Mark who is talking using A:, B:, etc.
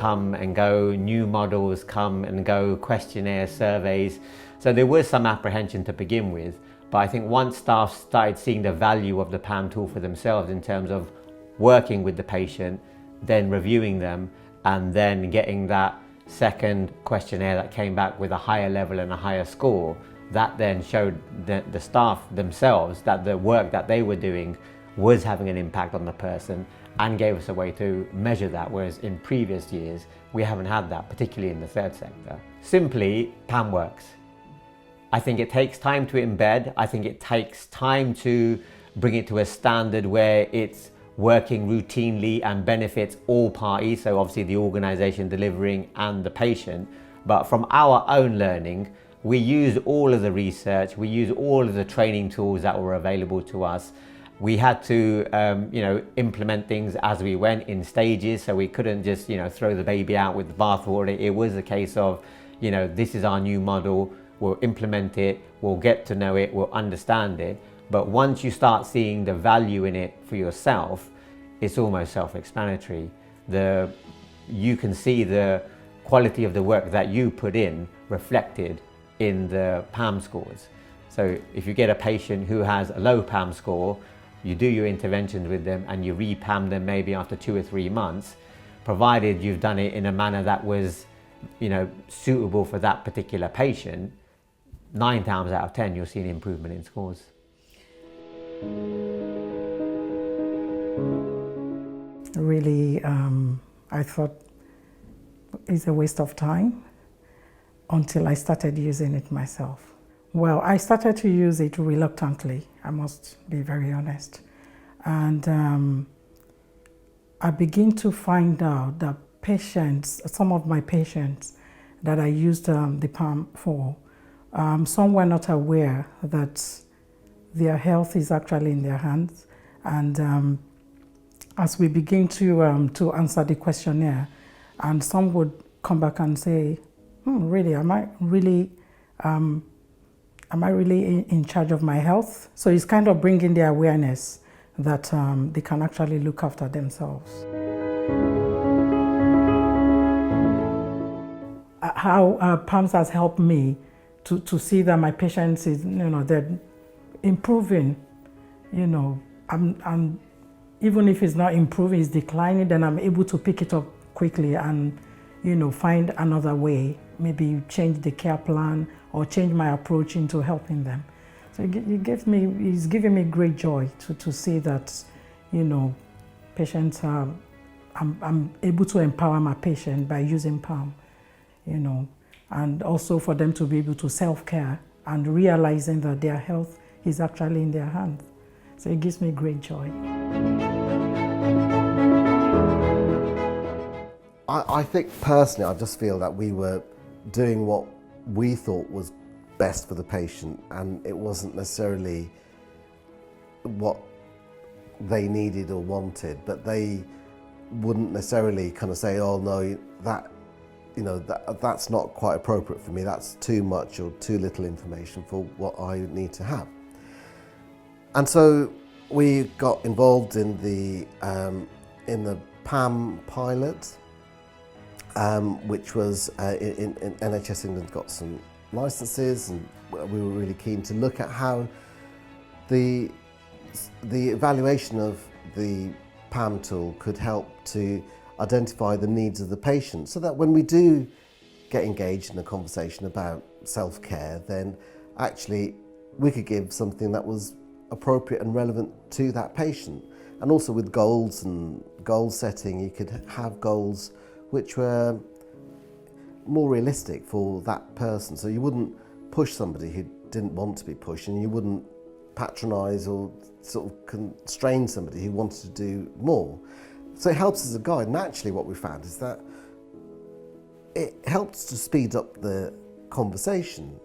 A: come and go, new models come and go, questionnaire surveys. So there was some apprehension to begin with, but I think once staff started seeing the value of the PAM tool for themselves in terms of working with the patient, then reviewing them, and then getting that second questionnaire that came back with a higher level and a higher score, that then showed the staff themselves that the work that they were doing was having an impact on the person, and gave us a way to measure that, whereas in previous years we haven't had that, particularly in the third sector. Simply, PAM works. I think it takes time to embed. I think it takes time to bring it to a standard where it's working routinely and benefits all parties, so obviously the organisation delivering and the patient. But from our own learning, we use all of the research, we use all of the training tools that were available to us. We had to implement things as we went in stages, so we couldn't just throw the baby out with the bathwater. It was a case of, this is our new model, we'll implement it, we'll get to know it, we'll understand it. But once you start seeing the value in it for yourself, it's almost self-explanatory. You can see the quality of the work that you put in reflected in the PAM scores. So if you get a patient who has a low PAM score, you do your interventions with them and you re-PAM them maybe after 2 or 3 months, provided you've done it in a manner that was suitable for that particular patient, 9 times out of 10 you'll see an improvement in scores.
B: Really, I thought it's a waste of time until I started using it myself. Well, I started to use it reluctantly, I must be very honest. And I begin to find out that some of my patients that I used the PAM for, some were not aware that their health is actually in their hands. And as we begin to answer the questionnaire, and some would come back and say, really, am I really in charge of my health? So it's kind of bringing the awareness that they can actually look after themselves. How PAMS has helped me to see that my patients is, they're improving. I'm even if it's not improving, it's declining, then I'm able to pick it up quickly and find another way, maybe change the care plan or change my approach into helping them. So it's giving me great joy to see that, patients are, I'm able to empower my patient by using PAM, and also for them to be able to self-care and realizing that their health is actually in their hands. So it gives me great joy.
C: I think personally, I just feel that we were doing what we thought was best for the patient, and it wasn't necessarily what they needed or wanted, but they wouldn't necessarily kind of say, oh no, that's not quite appropriate for me, that's too much or too little information for what I need to have. And so we got involved in the PAM pilot, which was in NHS England got some licenses, and we were really keen to look at how the evaluation of the PAM tool could help to identify the needs of the patient, so that when we do get engaged in a conversation about self-care, then actually we could give something that was appropriate and relevant to that patient. And also with goals and goal setting, you could have goals which were more realistic for that person. So you wouldn't push somebody who didn't want to be pushed, and you wouldn't patronise or sort of constrain somebody who wanted to do more. So it helps as a guide, and actually what we found is that it helps to speed up the conversation.